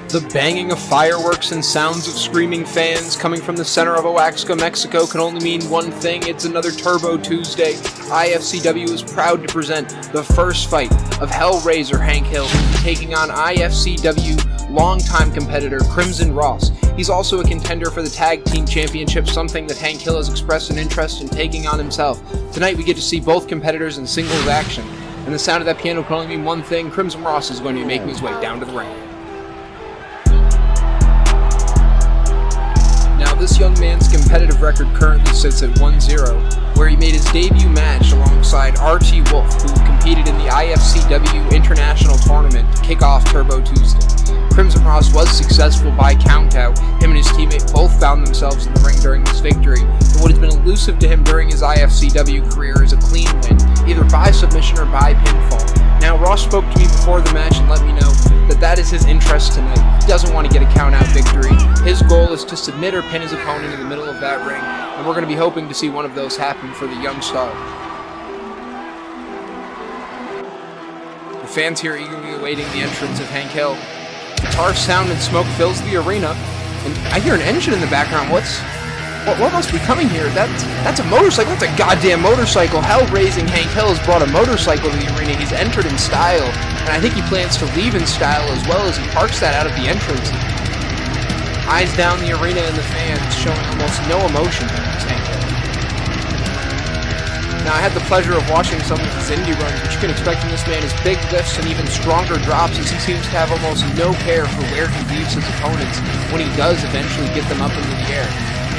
The banging of fireworks and sounds of screaming fans coming from the center of Oaxaca, Mexico can only mean one thing. It's another Turbo Tuesday. IFCW is proud to present the first fight of Hellraiser Hank Hill taking on IFCW longtime competitor Crimson Ross. He's also a contender for the Tag Team Championship, something that Hank Hill has expressed an interest in taking on himself. Tonight we get to see both competitors in singles action. And the sound of that piano can only mean one thing. Crimson Ross is going to be making his way down to the ring. Now, this young man's competitive record currently sits at 1-0, where he made his debut match alongside RT Wolf, who competed in the IFCW International Tournament to kick off Turbo Tuesday. Crimson Ross was successful by countout. Him and his teammate both found themselves in the ring during this victory, and what has been elusive to him during his IFCW career is a clean win, either by submission or by pinfall. Now, Ross spoke to me before the match and let me know that is his interest tonight. He doesn't want to get a count-out victory. His goal is to submit or pin his opponent in the middle of that ring, and we're going to be hoping to see one of those happen for the young star. The fans here eagerly awaiting the entrance of Hank Hill. Guitar sound and smoke fills the arena, and I hear an engine in the background. What must be coming here? That's a motorcycle. That's a goddamn motorcycle. Hell-raising Hank Hill has brought a motorcycle to the arena. He's entered in style, and I think he plans to leave in style as well as he parks that out of the entrance. Eyes down the arena and the fans, showing almost no emotion towards Hank Hill. Now, I had the pleasure of watching some of his indie runs, which you can expect from this man is big lifts and even stronger drops, as he seems to have almost no care for where he leaves his opponents when he does eventually get them up into the air.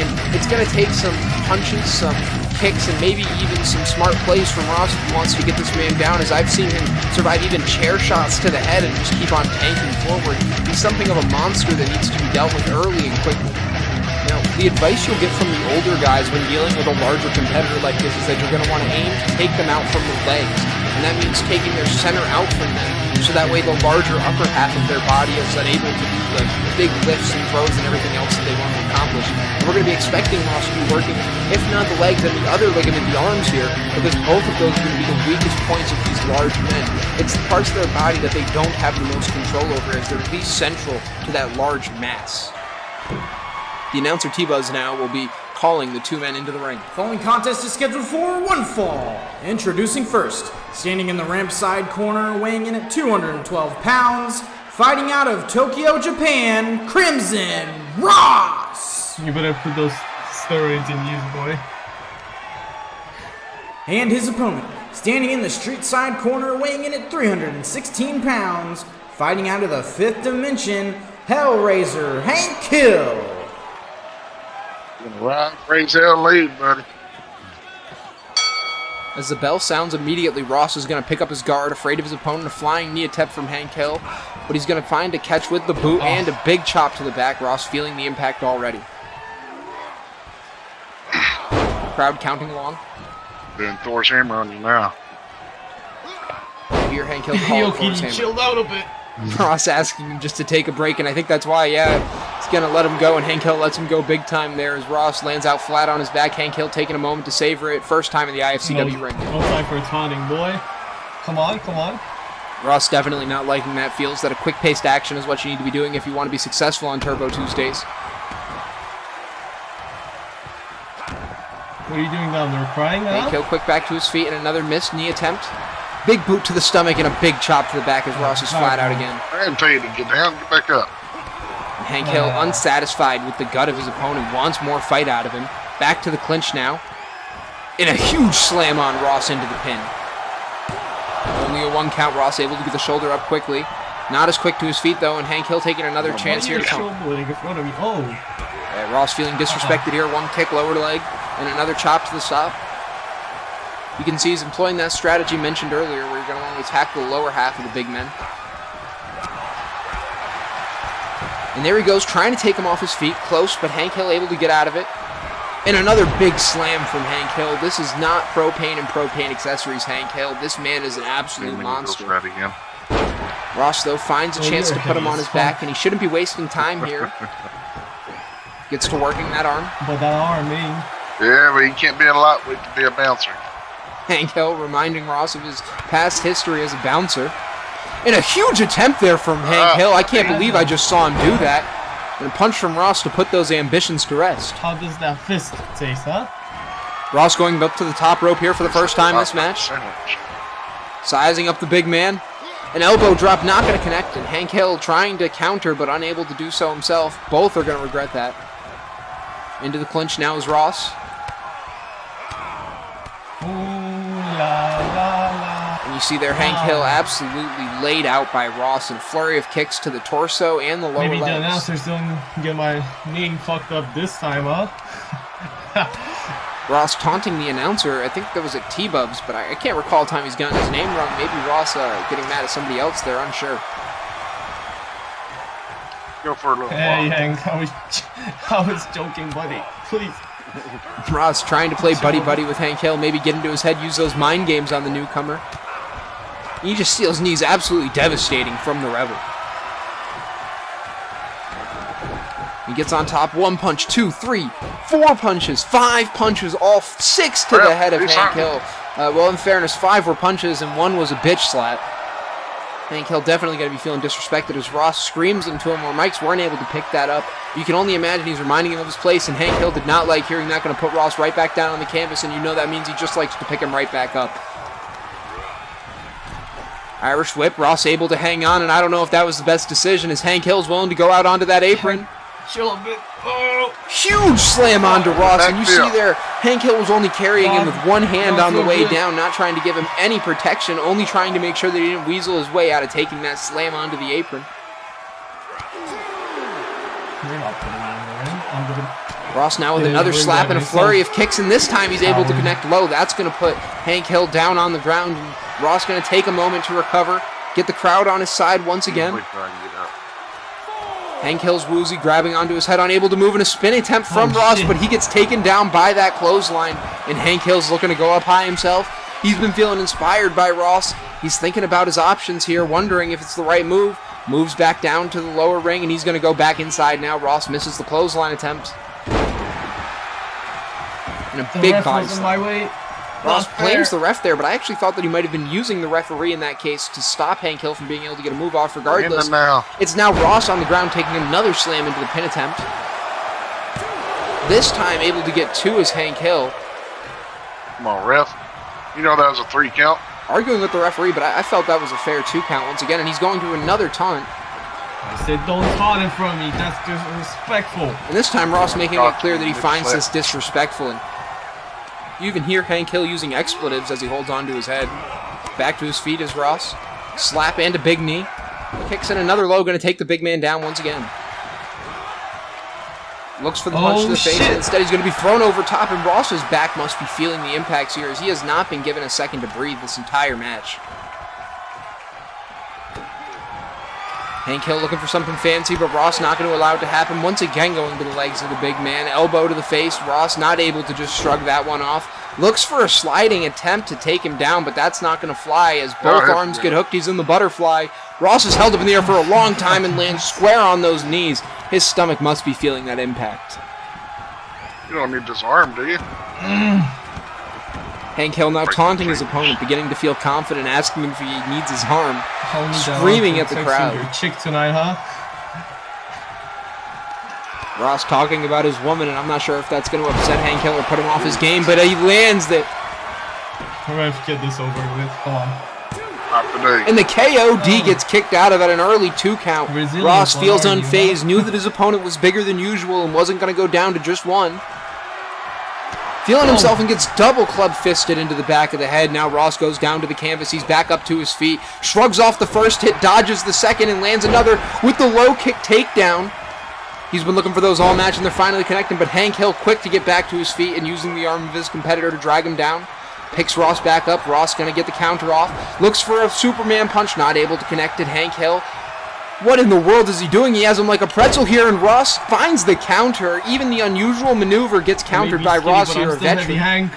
And it's going to take some punches, some kicks, and maybe even some smart plays from Ross if he wants to get this man down, as I've seen him survive even chair shots to the head and just keep on tanking forward. He's something of a monster that needs to be dealt with early and quickly. Now, the advice you'll get from the older guys when dealing with a larger competitor like this is that you're going to want to aim to take them out from the legs. And that means taking their center out from them, so that way the larger upper half of their body is unable to do the big lifts and throws and everything else that they want to accomplish. And we're going to be expecting Ross to be working, if not the legs, and the other ligament, the arms here, because both of those are going to be the weakest points of these large men. It's the parts of their body that they don't have the most control over, as they're least central to that large mass. The announcer T-Buzz now will be calling the two men into the ring. The following contest is scheduled for one fall. Introducing first, standing in the ramp side corner, weighing in at 212 pounds, fighting out of Tokyo, Japan, Crimson Ross! You better put those steroids in use, boy. And his opponent, standing in the street side corner, weighing in at 316 pounds, fighting out of the fifth dimension, Hellraiser Hank Hill. Right, raise hell lead, buddy. As the bell sounds, immediately Ross is going to pick up his guard, afraid of his opponent. A flying knee attempt from Hank Hill, but he's going to find a catch with the boot and a big chop to the back. Ross feeling the impact already. Crowd counting along. Doing Thor's hammer on you now. You hear Hank Hill call Thor's hammer. Chilled out a bit. Ross asking him just to take a break, and I think that's why, he's going to let him go, and Hank Hill lets him go big time there as Ross lands out flat on his back. Hank Hill taking a moment to savor it. First time in the IFCW ring. No time for a taunting, boy. Come on, come on. Ross definitely not liking that. Feels that a quick-paced action is what you need to be doing if you want to be successful on Turbo Tuesdays. What are you doing down there, crying now? Hank Hill quick back to his feet and another missed knee attempt. Big boot to the stomach and a big chop to the back as Ross is flat out again. I didn't tell you to get down, get back up. And Hank Hill, unsatisfied with the gut of his opponent, wants more fight out of him. Back to the clinch now. And a huge slam on Ross into the pin. Only a one count. Ross able to get the shoulder up quickly. Not as quick to his feet though, and Hank Hill taking another chance here to come. Ross feeling disrespected here. One kick, lower leg, and another chop to the stop. You can see he's employing that strategy mentioned earlier, where you're going to want to attack the lower half of the big men. And there he goes, trying to take him off his feet. Close, but Hank Hill able to get out of it. And another big slam from Hank Hill. This is not propane and propane accessories, Hank Hill. This man is an absolute monster. Ross, though, finds a chance to put him on his back, and he shouldn't be wasting time here. Gets to working that arm. But that arm, man. Yeah, but he can't be a lightweight to be a bouncer. Hank Hill reminding Ross of his past history as a bouncer. And a huge attempt there from Hank Hill. I can't believe I just saw him do that. And a punch from Ross to put those ambitions to rest. How does that fist taste, huh? Ross going up to the top rope here for the first time this match. Sizing up the big man. An elbow drop not going to connect, and Hank Hill trying to counter but unable to do so himself. Both are going to regret that. Into the clinch now is Ross. Ooh, la, la, la. And you see there Hank Hill absolutely laid out by Ross in a flurry of kicks to the torso and the lower Maybe the legs. announcers don't get my name fucked up this time, huh? Ross taunting the announcer. I think that was at T-Bubs, but I can't recall the time he's gotten his name wrong. Maybe Ross getting mad at somebody else there, unsure. Go for a little Hey, while. Hank, I was joking, buddy. Please. Ross trying to play buddy-buddy with Hank Hill, maybe get into his head, use those mind games on the newcomer. You just see those knees absolutely devastating from the Rebel. He gets on top, 1 punch, 2, 3, 4 punches, 5 punches, all 6 to the head of Hank Hill. Well, in fairness, 5 were punches and 1 was a bitch slap. Hank Hill definitely going to be feeling disrespected as Ross screams into him, where mics weren't able to pick that up. You can only imagine he's reminding him of his place, and Hank Hill did not like hearing that. Going to put Ross right back down on the canvas, and you know that means he just likes to pick him right back up. Irish whip, Ross able to hang on, and I don't know if that was the best decision, as Hank Hill's willing to go out onto that apron. Chill a bit. Oh. Huge slam onto Ross, and you see there, Hank Hill was only carrying him with one hand on the way down, not trying to give him any protection, only trying to make sure that he didn't weasel his way out of taking that slam onto the apron. Ross now with another slap and a flurry of kicks, and this time he's able to connect low. That's going to put Hank Hill down on the ground, and Ross going to take a moment to recover, get the crowd on his side once again. Hank Hill's woozy, grabbing onto his head, unable to move in a spin attempt from Ross, but he gets taken down by that clothesline, and Hank Hill's looking to go up high himself. He's been feeling inspired by Ross. He's thinking about his options here, wondering if it's the right move. Moves back down to the lower ring, and he's going to go back inside now. Ross misses the clothesline attempt. And a big body slam. Ross blames the ref there, but I actually thought that he might have been using the referee in that case to stop Hank Hill from being able to get a move off regardless. It's now Ross on the ground taking another slam into the pin attempt. This time able to get 2 is Hank Hill. Come on, ref. You know that was a 3 count. Arguing with the referee, but I felt that was a fair 2 count once again, and he's going to another taunt. I said don't taunt in front of me, that's disrespectful. And this time Ross making it clear that he finds this disrespectful, and you even hear Hank Hill using expletives as he holds onto his head. Back to his feet is Ross. Slap and a big knee. Kicks in another low, going to take the big man down once again. Looks for the punch to the face, and instead he's going to be thrown over top, and Ross's back must be feeling the impacts here, as he has not been given a second to breathe this entire match. Hank Hill looking for something fancy, but Ross not going to allow it to happen. Once again going to the legs of the big man. Elbow to the face. Ross not able to just shrug that one off. Looks for a sliding attempt to take him down, but that's not going to fly as both arms get hooked. He's in the butterfly. Ross is held up in the air for a long time and lands square on those knees. His stomach must be feeling that impact. You don't need this arm, do you? Hank Hill now taunting his opponent, beginning to feel confident, asking him if he needs his arm. Screaming at the crowd. Your chick tonight, huh? Ross talking about his woman, and I'm not sure if that's going to upset Hank Hill or put him off his game, but he lands it. We're going to get this over with. Come on. And the KOD gets kicked out of at an early 2 count. Ross feels unfazed, knew that his opponent was bigger than usual and wasn't going to go down to just 1. Feeling himself and gets double club fisted into the back of the head. Now Ross goes down to the canvas. He's back up to his feet. Shrugs off the first hit, dodges the second, and lands another with the low kick takedown. He's been looking for those all match, and they're finally connecting, but Hank Hill quick to get back to his feet and using the arm of his competitor to drag him down. Picks Ross back up. Ross going to get the counter off. Looks for a Superman punch. Not able to connect it. Hank Hill. What in the world is he doing? He has him like a pretzel here, and Ross finds the counter. Even the unusual maneuver gets countered by Ross here, a veteran.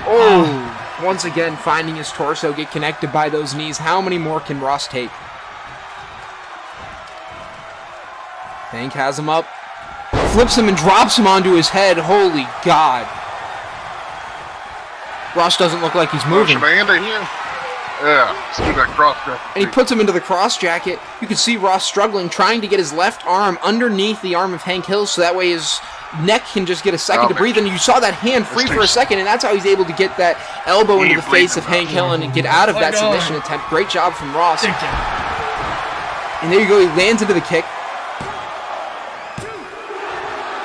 Oh, once again finding his torso get connected by those knees. How many more can Ross take? Hank has him up. Flips him and drops him onto his head. Holy God. Ross doesn't look like he's moving. Yeah, let's do that cross jacket. And he puts him into the cross jacket. You can see Ross struggling, trying to get his left arm underneath the arm of Hank Hill so that way his neck can just get a second to breathe. And you saw that hand free for a second, and that's how he's able to get that elbow into the face of Hank Hill and get out of that submission attempt. Great job from Ross. And there you go, he lands into the kick.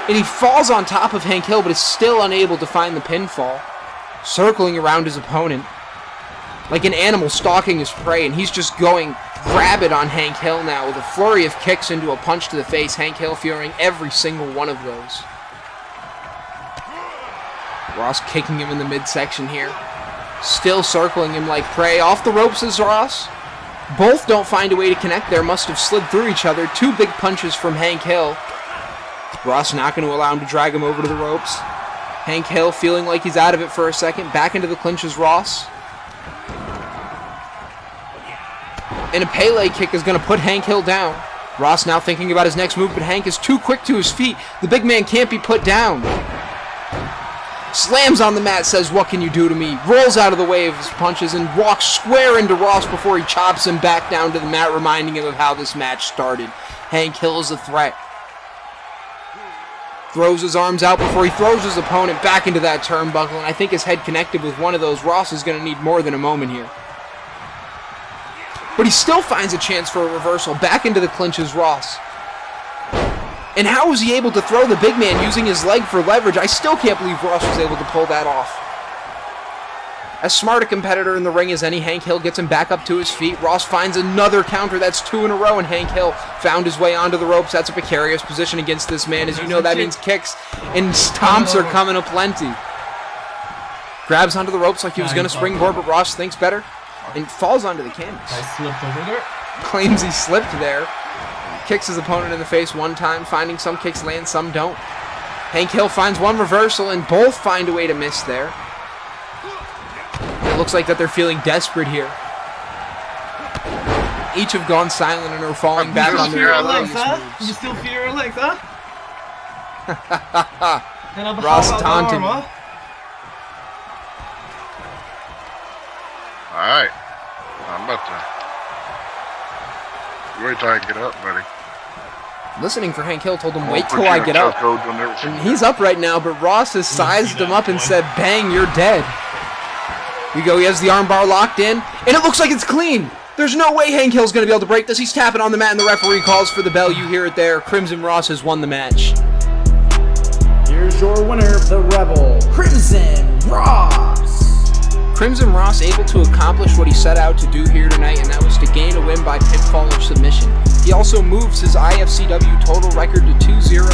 And he falls on top of Hank Hill, but is still unable to find the pinfall. Circling around his opponent like an animal stalking his prey, and he's just going rabid on Hank Hill now with a flurry of kicks into a punch to the face. Hank Hill fearing every single one of those. Ross kicking him in the midsection here. Still circling him like prey. Off the ropes is Ross. Both don't find a way to connect there. Must have slid through each other. Two big punches from Hank Hill. Ross not going to allow him to drag him over to the ropes. Hank Hill feeling like he's out of it for a second. Back into the clinch is Ross. And a Pele kick is going to put Hank Hill down. Ross now thinking about his next move, but Hank is too quick to his feet. The big man can't be put down. Slams on the mat, says, "What can you do to me?" Rolls out of the way of his punches and walks square into Ross before he chops him back down to the mat, reminding him of how this match started. Hank Hill is a threat. Throws his arms out before he throws his opponent back into that turnbuckle, and I think his head connected with one of those. Ross is going to need more than a moment here. But he still finds a chance for a reversal. Back into the clinch is Ross. And how was he able to throw the big man using his leg for leverage? I still can't believe Ross was able to pull that off. As smart a competitor in the ring as any, Hank Hill gets him back up to his feet. Ross finds another counter. That's two in a row, and Hank Hill found his way onto the ropes. That's a precarious position against this man. As you know, that means kicks and stomps are coming aplenty. Grabs onto the ropes like he was going to springboard, but Ross thinks better and falls onto the canvas. I slipped over there. Claims he slipped there. Kicks his opponent in the face one time, finding some kicks land, some don't. Hank Hill finds one reversal, and both find a way to miss there. It looks like that they're feeling desperate here. Each have gone silent and are falling back on their legs, moves. You still feel your legs, huh? Ross taunting. Alright. I'm about to... You wait till I get up, buddy. Listening for Hank Hill told him, "Wait till I get up." And he's up right now, but Ross has sized him up and said, "Bang, you're dead." Here you go, he has the armbar locked in, and it looks like it's clean. There's no way Hank Hill's going to be able to break this. He's tapping on the mat, and the referee calls for the bell. You hear it there. Crimson Ross has won the match. Here's your winner, the Rebel, Crimson Ross. Crimson Ross able to accomplish what he set out to do here tonight, and that was to gain a win by pinfall or submission. He also moves his IFCW total record to 2-0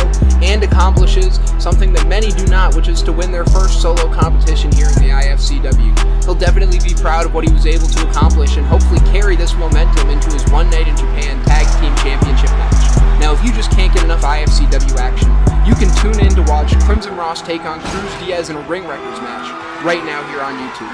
and accomplishes something that many do not, which is to win their first solo competition here in the IFCW. He'll definitely be proud of what he was able to accomplish and hopefully carry this momentum into his One Night in Japan Tag Team Championship match. Now, if you just can't get enough IFCW action, you can tune in to watch Crimson Ross take on Cruz Diaz in a Ring Records match right now here on YouTube.